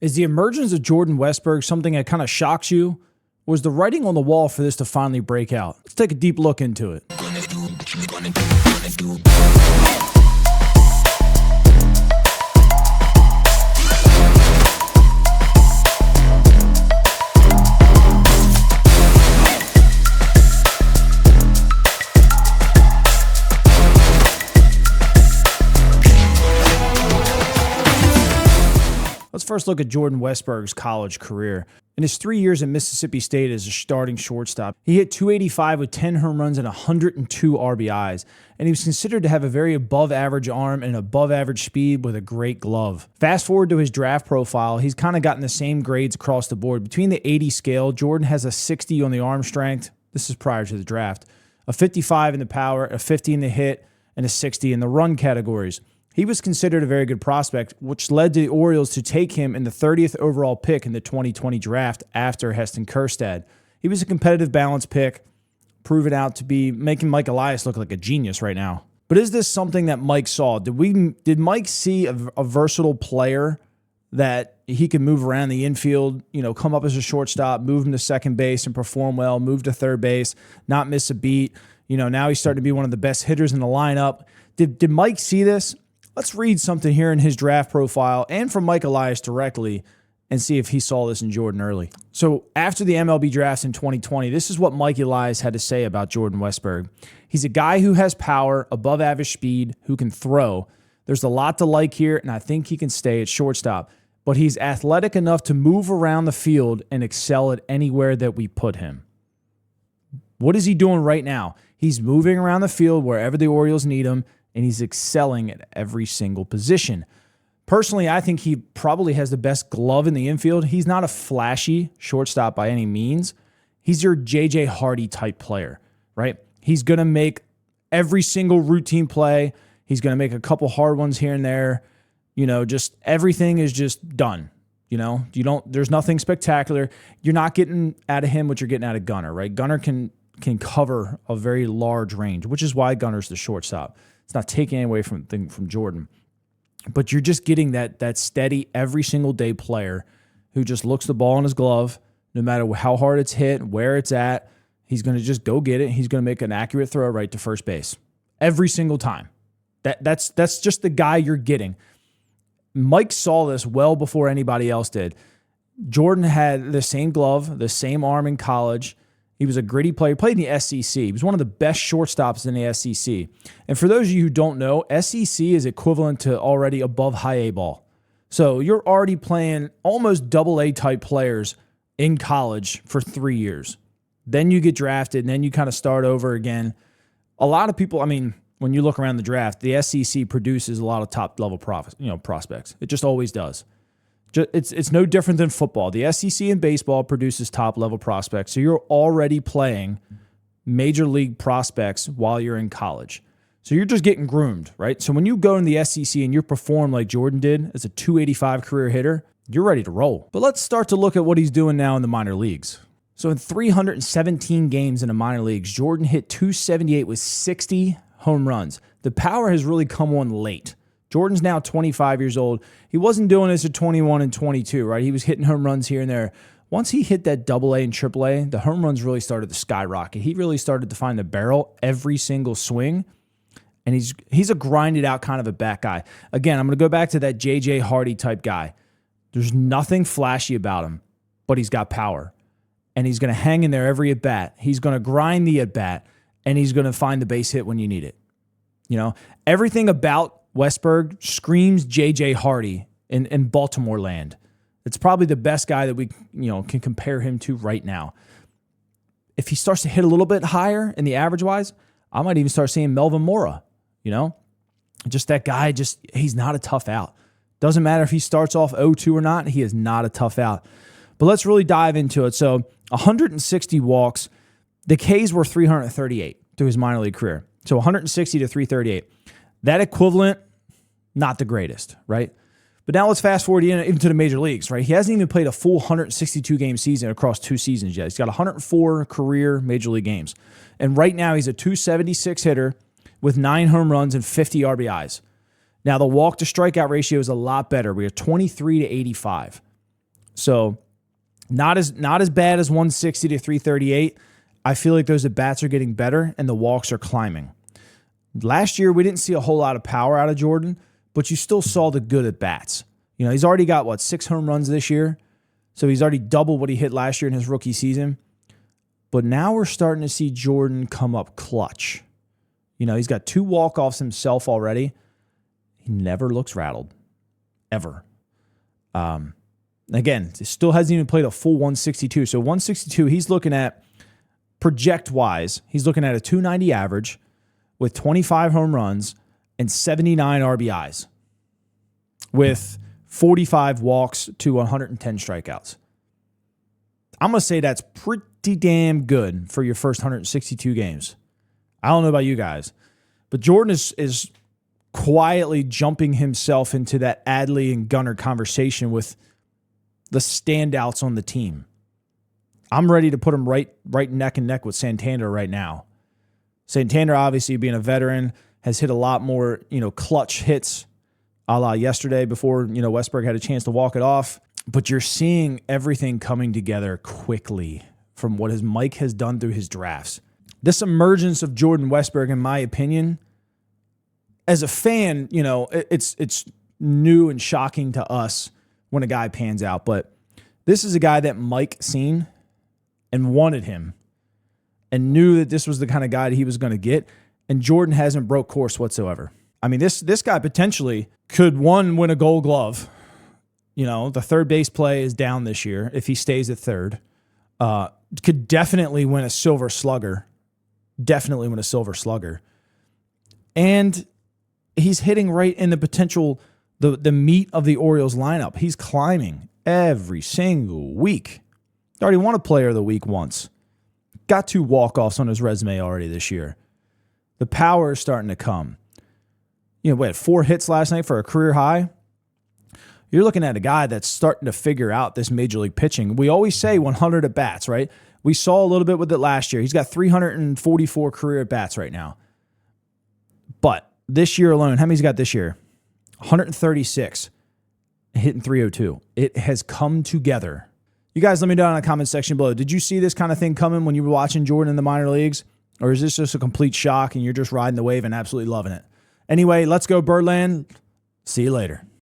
Is the emergence of Jordan Westburg something that kind of shocks you? Was the writing on the wall for this to finally break out? Let's take a deep look into it. Let's first look at Jordan Westburg's college career. In his 3 years at Mississippi State as a starting shortstop, he hit .285 with 10 home runs and 102 RBIs, and he was considered to have a very above-average arm and above-average speed with a great glove. Fast forward to his draft profile, he's kind of gotten the same grades across the board. Between the 80 scale, Jordan has a 60 on the arm strength. This is prior to the draft. A 55 in the power, a 50 in the hit, and a 60 in the run categories. He was considered a very good prospect, which led the Orioles to take him in the 30th overall pick in the 2020 draft after Heston Kjerstad. He was a competitive balance pick, proven out to be making Mike Elias look like a genius right now. But is this something that Mike saw? Did Mike see a versatile player that he could move around the infield, come up as a shortstop, move him to second base and perform well, move to third base, not miss a beat? Now he's starting to be one of the best hitters in the lineup. Did Mike see this? Let's read something here in his draft profile and from Mike Elias directly and see if he saw this in Jordan early. So after the MLB drafts in 2020, this is what Mike Elias had to say about Jordan Westburg. He's a guy who has power, above average speed, who can throw. There's a lot to like here, and I think he can stay at shortstop. But he's athletic enough to move around the field and excel at anywhere that we put him. What is he doing right now? He's moving around the field wherever the Orioles need him, and he's excelling at every single position. Personally, I think he probably has the best glove in the infield. He's not a flashy shortstop by any means. He's your J.J. Hardy type player, right? He's going to make every single routine play. He's going to make a couple hard ones here and there. Just everything is just done. There's nothing spectacular. You're not getting out of him what you're getting out of Gunnar, right? Gunnar can cover a very large range, which is why Gunnar's the shortstop. It's not taking away from Jordan. But you're just getting that steady, every single day player who just looks the ball in his glove, no matter how hard it's hit, where it's at. He's going to just go get it. He's going to make an accurate throw right to first base every single time. That's just the guy you're getting. Mike saw this well before anybody else did. Jordan had the same glove, the same arm in college. He was a gritty player. He played in the SEC. He was one of the best shortstops in the SEC. And for those of you who don't know, SEC is equivalent to already above high A ball. So you're already playing almost double A type players in college for 3 years. Then you get drafted, and then you kind of start over again. A lot of people, when you look around the draft, the SEC produces a lot of top-level prospects. It just always does. It's no different than football. The SEC in baseball produces top-level prospects, so you're already playing major league prospects while you're in college. So you're just getting groomed, right? So when you go in the SEC and you perform like Jordan did as a .285 career hitter, you're ready to roll. But let's start to look at what he's doing now in the minor leagues. So in 317 games in the minor leagues, Jordan hit .278 with 60 home runs. The power has really come on late. Jordan's now 25 years old. He wasn't doing this at 21 and 22, right? He was hitting home runs here and there. Once he hit that AA and AAA, the home runs really started to skyrocket. He really started to find the barrel every single swing, and he's a grinded out kind of a bat guy. Again, I'm going to go back to that J.J. Hardy type guy. There's nothing flashy about him, but he's got power, and he's going to hang in there every at-bat. He's going to grind the at-bat, and he's going to find the base hit when you need it. Everything about Westburg screams J.J. Hardy in Baltimore land. It's probably the best guy that we can compare him to right now. If he starts to hit a little bit higher in the average-wise, I might even start seeing Melvin Mora. Just that guy, he's not a tough out. Doesn't matter if he starts off 0-2 or not, he is not a tough out. But let's really dive into it. So 160 walks. The Ks were 338 through his minor league career. So 160 to 338. That equivalent, not the greatest, right? But now let's fast forward even to the major leagues, right? He hasn't even played a full 162-game season across 2 seasons yet. He's got 104 career major league games. And right now he's a .276 hitter with 9 home runs and 50 RBIs. Now the walk-to-strikeout ratio is a lot better. We are 23 to 85. So not as bad as 160 to 338. I feel like those at-bats are getting better and the walks are climbing. Last year, we didn't see a whole lot of power out of Jordan, but you still saw the good at-bats. You know, he's already got, 6 home runs this year? So he's already doubled what he hit last year in his rookie season. But now we're starting to see Jordan come up clutch. You know, he's got 2 walk-offs himself already. He never looks rattled. Ever. Again, he still hasn't even played a full 162. So 162, he's looking at, project-wise, he's looking at a 290 average with 25 home runs and 79 RBIs with 45 walks to 110 strikeouts. I'm going to say that's pretty damn good for your first 162 games. I don't know about you guys, but Jordan is quietly jumping himself into that Adley and Gunnar conversation with the standouts on the team. I'm ready to put him right neck and neck with Santander right now. Santander, obviously being a veteran, has hit a lot more, clutch hits a la yesterday before, Westburg had a chance to walk it off. But you're seeing everything coming together quickly from what Mike has done through his drafts. This emergence of Jordan Westburg, in my opinion, as a fan, it's new and shocking to us when a guy pans out. But this is a guy that Mike seen and wanted him and knew that this was the kind of guy that he was going to get. And Jordan hasn't broke course whatsoever. I mean, this guy potentially could, win a Gold Glove. The third base play is down this year if he stays at third. Could definitely win a Silver Slugger. Definitely win a Silver Slugger. And he's hitting right in the potential, the meat of the Orioles lineup. He's climbing every single week. Already won a Player of the Week once. Got 2 walk-offs on his resume already this year. The power is starting to come. We had 4 hits last night for a career high. You're looking at a guy that's starting to figure out this major league pitching. We always say 100 at-bats, right? We saw a little bit with it last year. He's got 344 career at-bats right now. But this year alone, how many he's got this year? 136, hitting 302. It has come together. You guys let me know in the comment section below. Did you see this kind of thing coming when you were watching Jordan in the minor leagues? Or is this just a complete shock and you're just riding the wave and absolutely loving it? Anyway, let's go Birdland. See you later.